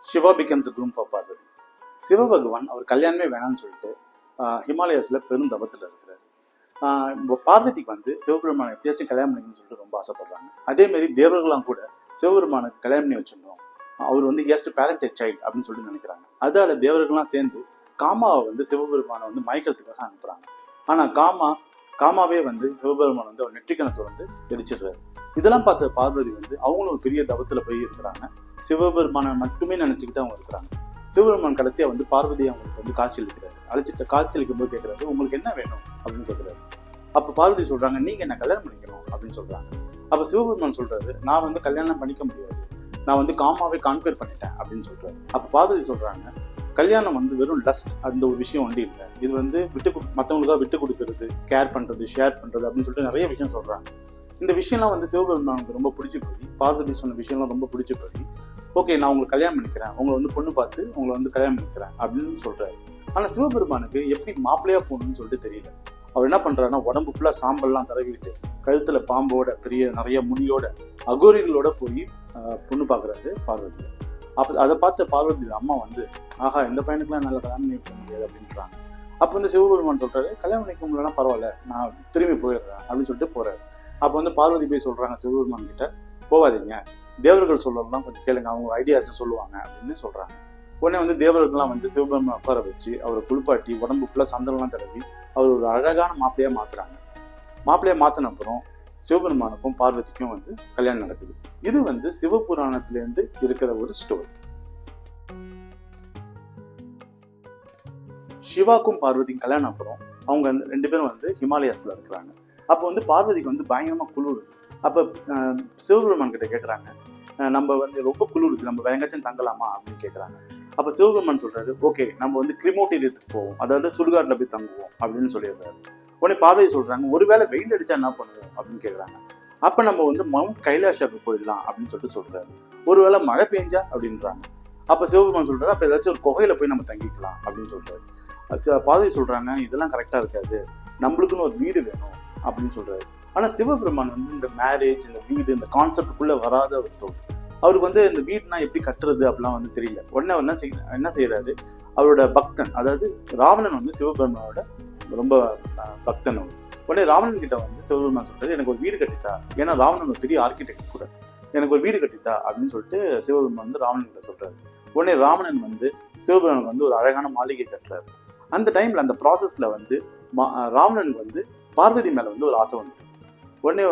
Shiva becomes a groom for Parvati. சிவபகவான் அவர் கல்யாணமே வேணாம்னு சொல்லிட்டு ஹிமாலயாஸ்ல பெரும் தவத்தில் இருக்கிறார். பார்வதிக்கு வந்து சிவபெருமானை எப்படியாச்சும் கல்யாணம் பண்ணிக்கணும்னு சொல்லிட்டு ரொம்ப ஆசைப்படுறாங்க. அதே மாதிரி தேவர்களாம் கூட சிவபெருமானுக்கு கல்யாணம் பண்ணி வச்சிருந்தோம், அவர் வந்து ஹேஸ்ட் பேரண்ட் எ சைல்டு அப்படின்னு சொல்லிட்டு நினைக்கிறாங்க. அதால தேவர்கள்லாம் சேர்ந்து காமாவை வந்து சிவபெருமானை வந்து மயக்கிறதுக்காக அனுப்புறாங்க. ஆனா காமாவே வந்து சிவபெருமான் வந்து அவர் நெற்றிக்கணத்தை வந்து எரிச்சிடுறாரு. இதெல்லாம் பார்த்த பார்வதி வந்து அவங்களும் ஒரு பெரிய தவத்துல போய் இருக்கிறாங்க. சிவபெருமானை மட்டுமே நினைச்சுக்கிட்டு அவங்க இருக்கிறாங்க. சிவபெருமான் கடைசியா வந்து பார்வதி அவங்களுக்கு வந்து காட்சி அளிக்கிறாரு. காட்சி அளிக்கும் போது கேட்கிறாரு, உங்களுக்கு என்ன வேணும் அப்படின்னு கேட்கிறாரு. அப்ப பார்வதி சொல்றாங்க, நீங்க என்ன கல்யாணம் பண்ணிக்கணும் அப்படின்னு சொல்றாங்க. அப்ப சிவபெருமான் சொல்றாரு, நான் வந்து கல்யாணம் பண்ணிக்க முடியாது, நான் வந்து காமாவே கான்கர் பண்ணிட்டேன் அப்படின்னு சொல்றாரு. அப்ப பார்வதி சொல்றாங்க, கல்யாணம் வந்து வெறும் லஸ்ட் அந்த ஒரு விஷயம் ஒன்றும் இல்லை, இது வந்து மற்றவங்களுக்காக விட்டு கொடுக்கறது, கேர் பண்றது, ஷேர் பண்றது அப்படின்னு சொல்லிட்டு நிறைய விஷயம் சொல்றாங்க. இந்த விஷயம்லாம் வந்து சிவபெருமானுக்கு ரொம்ப பிடிச்சி போய், பார்வதி சொன்ன விஷயம்லாம் ரொம்ப பிடிச்சி போய், ஓகே நான் உங்களுக்கு கல்யாணம் பண்ணிக்கிறேன், உங்களை வந்து பொண்ணு பார்த்து உங்களை வந்து கல்யாணம் பண்ணிக்கிறேன் அப்படின்னு சொல்றாரு. ஆனா சிவபெருமானுக்கு எப்படி மாப்பிள்ளையா போகணும்னு சொல்லிட்டு தெரியல. அவர் என்ன பண்றாருன்னா, உடம்பு ஃபுல்லா சாம்பல்லாம் தடவிட்டு, கழுத்துல பாம்போட நிறைய முடியோட அகோரிகளோட போய் பொண்ணு பாக்குறாரு பார்வதி. அப்ப அதை பார்த்த பார்வதி அம்மா வந்து, ஆஹா இந்த பையனுக்குலாம் நல்லா கல்யாணம் பண்ணிக்க முடியாது அப்படின்றாங்க. அப்ப வந்து சிவபெருமான் சொல்றாரு, கல்யாணம் பண்ணிக்க முடியலன்னா பரவாயில்ல, நான் திரும்பி போயிடுறேன் அப்படின்னு சொல்லிட்டு போறாரு. அப்ப வந்து பார்வதி போய் சொல்றாங்க சிவபெருமான் கிட்ட, போவாதீங்க, தேவர்கள் சொல்லலாம் கொஞ்சம் கேளுங்க, அவங்க ஐடியாச்சும் சொல்லுவாங்க அப்படின்னு சொல்றாங்க. உடனே வந்து தேவர்கள்லாம் வந்து சிவபெருமான் உட்கார வச்சு அவரை குளிப்பாட்டி உடம்பு ஃபுல்லா சந்தனம்லாம் தடவி அவர் ஒரு அழகான மாப்பிள்ளையா மாத்துறாங்க. மாப்பிள்ளையா மாத்தின அப்புறம் சிவபெருமானுக்கும் பார்வதிக்கும் வந்து கல்யாணம் நடக்குது. இது வந்து சிவபுராணத்திலேருந்து இருக்கிற ஒரு ஸ்டோரி. சிவாக்கும் பார்வதிக்கும் கல்யாணம் அப்புறம் அவங்க ரெண்டு பேரும் வந்து ஹிமாலயாஸ்ல இருக்கிறாங்க. அப்போ வந்து பார்வதிக்கு வந்து பயங்கரமா குளிருது. அப்ப சிவபெருமான் கிட்ட கேட்கறாங்க, நம்ம வந்து ரொம்ப குளிருது, நம்ம வேற எங்காச்சும் தங்கலாமா அப்படின்னு கேட்கறாங்க. அப்ப சிவபெருமான் சொல்றாரு, ஓகே நம்ம வந்து கிரிமோட்டீரியத்துக்கு போவோம், அதாவது சுடுகாட்டுல போய் தங்குவோம் அப்படின்னு சொல்லிடுறாரு. உடனே பார்வதி சொல்றாங்க, ஒருவேளை வெயில் அடிச்சா என்ன பண்ணுவோம் அப்படின்னு கேட்கறாங்க. அப்ப நம்ம வந்து மவுண்ட் கைலாஷாவுக்கு போயிடலாம் அப்படின்னு சொல்றாரு. ஒருவேளை மழை பெஞ்சா அப்படின்றாங்க. அப்ப சிவபெருமான் சொல்றாரு, அப்ப ஏதாச்சும் ஒரு குகையில போய் நம்ம தங்கிக்கலாம் அப்படின்னு சொல்றாரு. பார்வதி சொல்றாங்க, இதெல்லாம் கரெக்டா இருக்காது, நம்மளுக்குன்னு ஒரு வீடு வேணும் அப்படின்னு சொல்றாரு. ஆனா சிவபெருமான் வந்து இந்த மேரேஜ், இந்த வீடு, இந்த கான்செப்டுக்குள்ள வராத ஒரு தோல். அவருக்கு வந்து இந்த வீடுனா எப்படி கட்டுறது அப்படிலாம் வந்து தெரியல. உடனே என்ன செய்யறாரு, அவரோட பக்தன், அதாவது ராவணன் வந்து சிவபெருமானோட ரொம்ப பக்தன். உடனே ராவணன் கிட்ட வந்து சிவபெருமான் சொல்றாரு, எனக்கு ஒரு வீடு கட்டித்தா, ஏன்னா ராவணன் ஒரு பெரிய ஆர்கிடெக்ட் கூட, எனக்கு ஒரு வீடு கட்டித்தா அப்படின்னு சொல்லிட்டு சிவபெருமான் வந்து ராவணன் கிட்ட சொல்றாரு. உடனே ராவணன் வந்து சிவபெருமானுக்கு வந்து ஒரு அழகான மாளிகை கட்டுறாரு. அந்த டைம்ல அந்த ப்ராசஸ்ல வந்து ராவணனுக்கு வந்து பார்வதி மேல வந்து ஒரு ஆசை வந்து, உடனே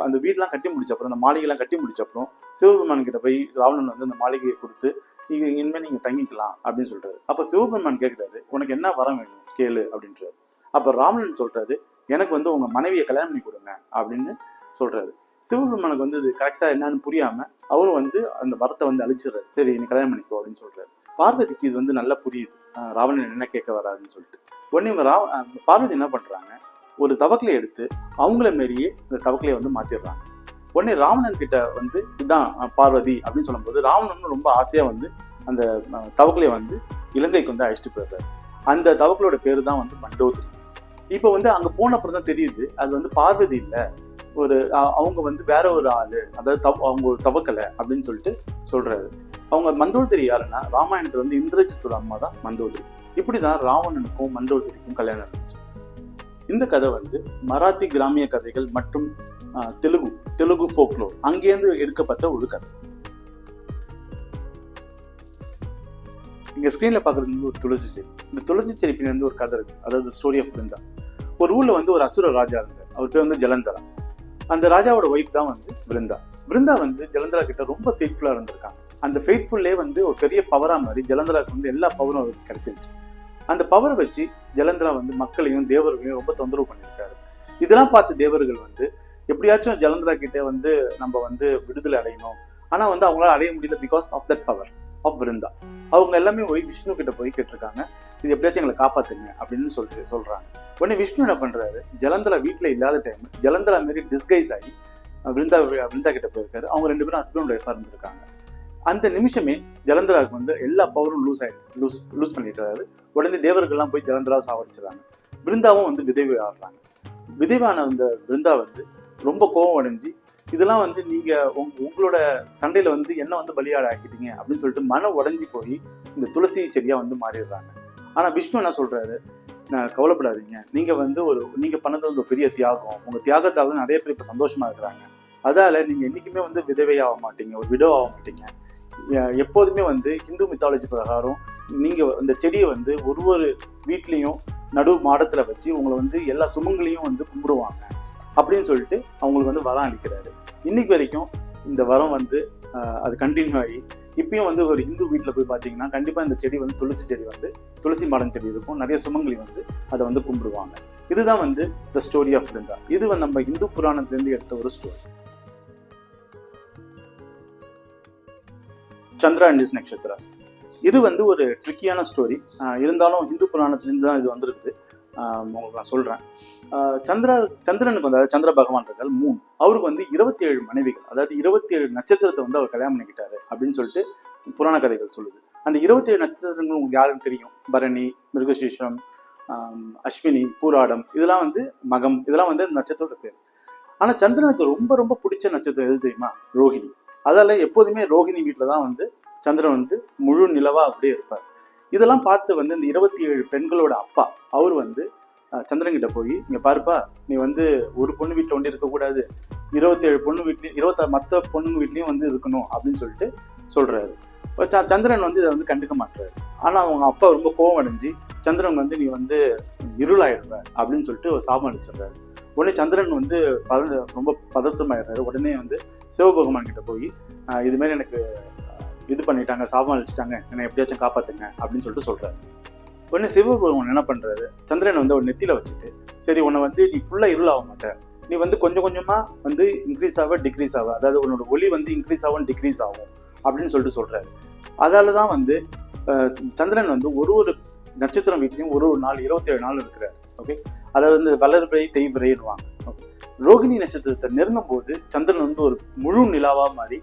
அந்த வீடெல்லாம் கட்டி முடிச்ச அப்புறம், அந்த மாளிகைலாம் கட்டி முடிச்ச அப்புறம் சிவபெருமான் கிட்ட போய் ராவணன் வந்து அந்த மாளிகையை கொடுத்து, இனிமேல் நீங்க தங்கிக்கலாம் அப்படின்னு சொல்றாரு. அப்ப சிவபெருமான் கேட்கிறாரு, உனக்கு என்ன வரம் வேணும் கேளு அப்படின்றாரு. அப்ப ராவணன் சொல்றாரு, எனக்கு வந்து உங்க மனைவியை கல்யாணம் பண்ணி கொடுங்க அப்படின்னு சொல்றாரு. சிவபெருமானுக்கு வந்து இது கரெக்டா என்னன்னு புரியாம அவரும் வந்து அந்த வரத்தை வந்து அழிச்சிடுறாரு. சரி நீ கல்யாணம் பண்ணிக்கோ அப்படின்னு சொல்றாரு. பார்வதிக்கு இது வந்து நல்லா புரியுது, ராவணன் என்ன கேட்க வராதுன்னு சொல்லிட்டு. உடனே பார்வதி என்ன பண்றாங்க, ஒரு தவக்கலையை எடுத்து அவங்கள மாரியே இந்த தவக்கலையை வந்து மாத்திடுறாங்க. உடனே ராவணன் கிட்ட வந்து இதுதான் பார்வதி அப்படின்னு சொல்லும்போது, ராவணன் ரொம்ப ஆசையா வந்து அந்த தவக்கலையை வந்து இலங்கைக்கு வந்து அழைச்சிட்டு போயிடுறாரு. அந்த தவக்கலோட பேரு தான் வந்து மண்டோதரி. இப்ப வந்து அங்க போன அப்புறம் தான் தெரியுது, அது வந்து பார்வதி இல்ல, அவங்க வந்து வேற ஒரு ஆளு, அதாவது அவங்க ஒரு தவக்கலை அப்படின்னு சொல்லிட்டு சொல்றாரு. அவங்க மண்டோதரி யாருன்னா, ராமாயணத்துல வந்து இந்திரஜித்தோட அம்மா தான் மண்டோதரி. இப்படிதான் ராவணனுக்கும் மண்டோதரிக்கும் கல்யாணம் இருந்துச்சு. இந்த கதை வந்து மராத்தி கிராமிய கதைகள் மற்றும் தெலுங்கு ஃபோக்லோர் அங்கேருந்து எடுக்கப்பட்ட ஒரு கதை. இங்க ஸ்கிரீன்ல பாக்குறது வந்து ஒரு துளசி செடி. இந்த துளசி செடி பின்னாடி ஒரு கதை இருக்கு, அதாவது ஸ்டோரி ஆஃப் பிருந்தா. ஒரு ஊர்ல வந்து ஒரு அசுர ராஜா இருந்தார், அவர் பேர் வந்து ஜலந்தரா. அந்த ராஜாவோட ஒய்ஃப் தான் வந்து பிருந்தா வந்து ஜலந்தரா கிட்ட ரொம்ப ஃபெய்த்ஃபுல்லா இருந்திருக்காங்க. அந்த ஃபெய்த்ஃபுல்லே வந்து ஒரு பெரிய பவரா மாதிரி ஜலந்தராக்கு வந்து எல்லா பவரும் அவருக்கு கிடைச்சிருச்சு. அந்த பவரை வச்சு ஜலந்தரா வந்து மக்களையும் தேவர்களையும் ரொம்ப தொந்தரவு பண்ணியிருக்காரு. இதெல்லாம் பார்த்து தேவர்கள் வந்து எப்படியாச்சும் ஜலந்தரா கிட்ட வந்து நம்ம வந்து விடுதலை அடையணும், ஆனா வந்து அவங்களால அடைய முடியல, because of that power of Brinda. அவங்க எல்லாமே போய் விஷ்ணு கிட்ட போய் கேட்டிருக்காங்க, இது எப்படியாச்சும் எங்களை காப்பாத்துங்க அப்படின்னு சொல்றாங்க. உடனே விஷ்ணு என்ன பண்றாரு, ஜலந்தரா வீட்டுல இல்லாத டைம் ஜலந்தரா மாரி டிஸ்கைஸ் ஆகி பிருந்தா கிட்ட போயிருக்காரு. அவங்க ரெண்டு பேரும் ஹஸ்பண்ட் ஒய்ஃபா இருந்திருக்காங்க. அந்த நிமிஷமே ஜலந்தராவுக்கு வந்து எல்லா பவரும் லூஸ் பண்ணிடுறாரு. உடனே தேவர்கள்லாம் போய் ஜலந்தராவை சாவடிச்சிடறாங்க. பிருந்தாவும் வந்து விதவை ஆடுறாங்க. விதவையான அந்த பிருந்தா வந்து ரொம்ப கோபம் அடைஞ்சு இதெல்லாம் வந்து நீங்கள் உங்களோட சண்டையில் வந்து என்ன வந்து பலியாட ஆக்கிட்டீங்க அப்படின்னு சொல்லிட்டு மனம் உடஞ்சி போய் இந்த துளசி செடியாக வந்து மாறிடுறாங்க. ஆனால் விஷ்ணு என்ன சொல்கிறாரு, கவலைப்படாதீங்க, நீங்கள் வந்து நீங்கள் பண்ணது ஒரு பெரிய தியாகம், உங்கள் தியாகத்தால் நிறைய பேர் இப்போ சந்தோஷமாக இருக்கிறாங்க. அதால் நீங்கள் என்றைக்குமே வந்து விதவையாக மாட்டீங்க, ஒரு விடோ ஆக மாட்டீங்க. எப்போதுமே வந்து ஹிந்து மித்தாலஜி பிரகாரம் நீங்கள் இந்த செடியை வந்து ஒரு வீட்லேயும் நடு மாடத்தில் வச்சு உங்களை வந்து எல்லா சுமங்களையும் வந்து கும்பிடுவாங்க அப்படின்னு சொல்லிட்டு அவங்களுக்கு வந்து வரம் அளிக்கிறாரு. இன்னைக்கு வரைக்கும் இந்த வரம் வந்து அது கண்டினியூ ஆகி இப்பயும் வந்து ஒரு ஹிந்து வீட்டில் போய் பார்த்தீங்கன்னா கண்டிப்பாக இந்த செடி வந்து துளசி செடி வந்து துளசி மாடன் செடி இருக்கும், நிறைய சுமங்கலி வந்து அதை வந்து கும்பிடுவாங்க. இதுதான் வந்து த ஸ்டோரி ஆஃப் பிருந்தா. இது வந்து நம்ம ஹிந்து புராணத்திலேருந்து எடுத்த ஒரு story. Chandra and his Nakshatras. இது வந்து ஒரு ட்ரிக்கியான ஸ்டோரி, இருந்தாலும் ஹிந்து புராணத்திலேருந்து தான் இது வந்திருக்குது. உங்களுக்கு நான் சொல்கிறேன். சந்திரனுக்கு வந்து, அதாவது சந்திர பகவான் இருக்கார் மூன், அவருக்கு வந்து 27 மனைவிகள், அதாவது 27 நட்சத்திரத்தை வந்து அவர் கல்யாணம் பண்ணிக்கிட்டாரு அப்படின்னு சொல்லிட்டு புராண கதைகள் சொல்லுது. அந்த 27 நட்சத்திரங்கள் உங்களுக்கு யாருன்னு தெரியும்? பரணி, மிருகசீஷம், அஸ்வினி, பூராடம், இதெல்லாம் வந்து மகம், இதெல்லாம் வந்து நட்சத்திரோட பேர். ஆனால் சந்திரனுக்கு ரொம்ப ரொம்ப பிடிச்ச நட்சத்திரம் எது தெரியுமா? ரோஹிணி. அதால எப்போதுமே ரோஹிணி வீட்டில் தான் வந்து சந்திரன் வந்து முழு நிலவா அப்படியே இருப்பார். இதெல்லாம் பார்த்து வந்து இந்த 27 பெண்களோட அப்பா அவர் வந்து சந்திரன் கிட்ட போய், இங்க பாருப்பா, நீ வந்து ஒரு பொண்ணு வீட்டில் ஒண்டி இருக்கக்கூடாது, 27 பொண்ணு வீட்லயும் 26 மற்ற பொண்ணுங்க வீட்லயும் வந்து இருக்கணும் அப்படின்னு சொல்லிட்டு சொல்றாரு. சந்திரன் வந்து இதை வந்து கண்டுக்க மாட்டாரு. ஆனா அவங்க அப்பா ரொம்ப கோவம் அடைஞ்சு சந்திரன் வந்து நீ வந்து இருளாயிடுவ அப்படின்னு சொல்லிட்டு ஒரு சாபம் அடிச்சிடுறாரு. உடனே சந்திரன் வந்து ரொம்ப பதற்றமாயிடுறாரு. உடனே வந்து சிவபெருமான் கிட்ட போய் இது மாதிரி எனக்கு இது பண்ணிட்டாங்க, சாபம் அழிச்சிட்டாங்க, என்னை எப்படியாச்சும் காப்பாத்துங்க அப்படின்னு சொல்லிட்டு சொல்றாரு. உடனே சிவபெருமான் என்ன பண்றாரு, சந்திரனை வந்து ஒரு நெத்தியில வச்சுட்டு, சரி உன்னை வந்து நீ ஃபுல்லா இருள் ஆக மாட்டேன், நீ வந்து கொஞ்சம் கொஞ்சமா வந்து இன்க்ரீஸ் ஆக டிக்ரீஸ் ஆக, அதாவது உன்னோட ஒளி வந்து இன்க்ரீஸ் ஆகும் டிக்ரீஸ் ஆகும் அப்படின்னு சொல்லிட்டு சொல்றாரு. அதாலதான் வந்து சந்திரன் வந்து ஒரு நட்சத்திரம் வீட்லையும் ஒரு நாள் 27 நாள் இருக்கிறாரு. ஓகே, அதாவது வந்து வளர்பிறை தேய்பிறைன்னுவாங்க. ஓகே, ரோகிணி நட்சத்திரத்தை நெருங்கும் போது சந்திரன் வந்து ஒரு முழு நிலாவா மாதிரி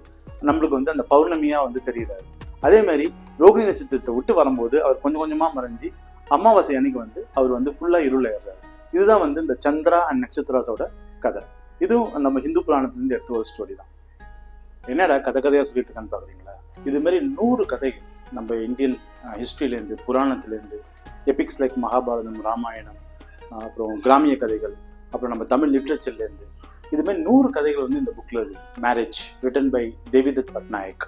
நம்மளுக்கு வந்து அந்த பௌர்ணமியா வந்து தெரியுறாரு. அதே மாதிரி ரோகிணி நட்சத்திரத்தை விட்டு வரும்போது அவர் கொஞ்சம் கொஞ்சமா மறைஞ்சி அமாவாசை அன்னைக்கு வந்து அவர் வந்து ஃபுல்லா இருள் ஏறாரு. இதுதான் வந்து இந்த சந்திரா அண்ட் நட்சத்திராஸோட கதை. இதுவும் நம்ம ஹிந்து புராணத்திலிருந்து எடுத்த ஒரு ஸ்டோரி தான். என்னடா கதையா சொல்லிட்டு இருக்கான்னு பாக்குறீங்களா? இது மாதிரி 100 கதைகள் நம்ம இந்தியன் ஹிஸ்டரியிலேருந்து, புராணத்திலேருந்து, எபிக்ஸ் லைக் மகாபாரதம், ராமாயணம், அப்புறம் கிராமிய கதைகள், அப்புறம் நம்ம தமிழ் லிட்ரேச்சர்லேருந்து, இது மாதிரி 100 கதைகள் வந்து இந்த புக்கில் இருக்குது. Marriage written by Devdutt Pattanaik.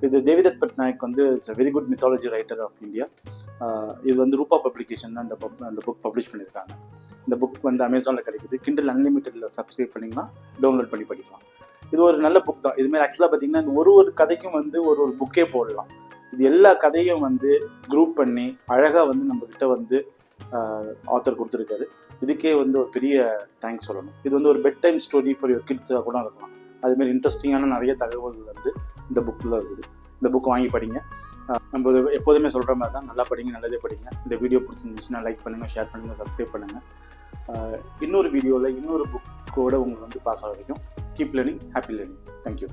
இது தேவிதத் பட்நாயக் வந்து it's very good mythology writer of India. இது வந்து ரூபா பப்ளிகேஷன் தான் அந்த புக் பப்ளிஷ் பண்ணியிருக்காங்க. இந்த புக் வந்து அமேசானில் கிடைக்குது. கிண்டல் அன்லிமிட்டடில் சப்ஸ்கிரைப் பண்ணிங்கன்னா டவுன்லோட் பண்ணி படிக்கலாம். இது ஒரு நல்ல புக் தான். இதுமாதிரி ஆக்சுவலாக பார்த்தீங்கன்னா இந்த ஒரு கதைக்கும் வந்து ஒரு புக்கே போடலாம். இது எல்லா கதையும் வந்து குரூப் பண்ணி அழகாக வந்து நம்மக்கிட்ட வந்து ஆத்தர் கொடுத்துருக்காரு. இதுக்கே வந்து ஒரு பெரிய தேங்க்ஸ் சொல்லணும். இது வந்து ஒரு bedtime story for your கிட்ஸாக கூட இருக்கலாம். அதுமாரி இன்ட்ரெஸ்டிங்கான நிறைய தகவல்கள் வந்து இந்த புக்கில் இருக்குது. இந்த புக் வாங்கி படிங்க. நம்ம எப்போதுமே சொல்கிற மாதிரி தான், நல்லா படிங்க, நல்லதே படிங்க. இந்த வீடியோ பிடிச்சிருந்துச்சுன்னா லைக் பண்ணுங்கள், ஷேர் பண்ணுங்கள், சப்ஸ்கிரைப் பண்ணுங்கள். இன்னொரு வீடியோவில் இன்னொரு புக்கோடு உங்களை வந்து பார்க்க வரைக்கும் keep learning, happy learning. Thank you.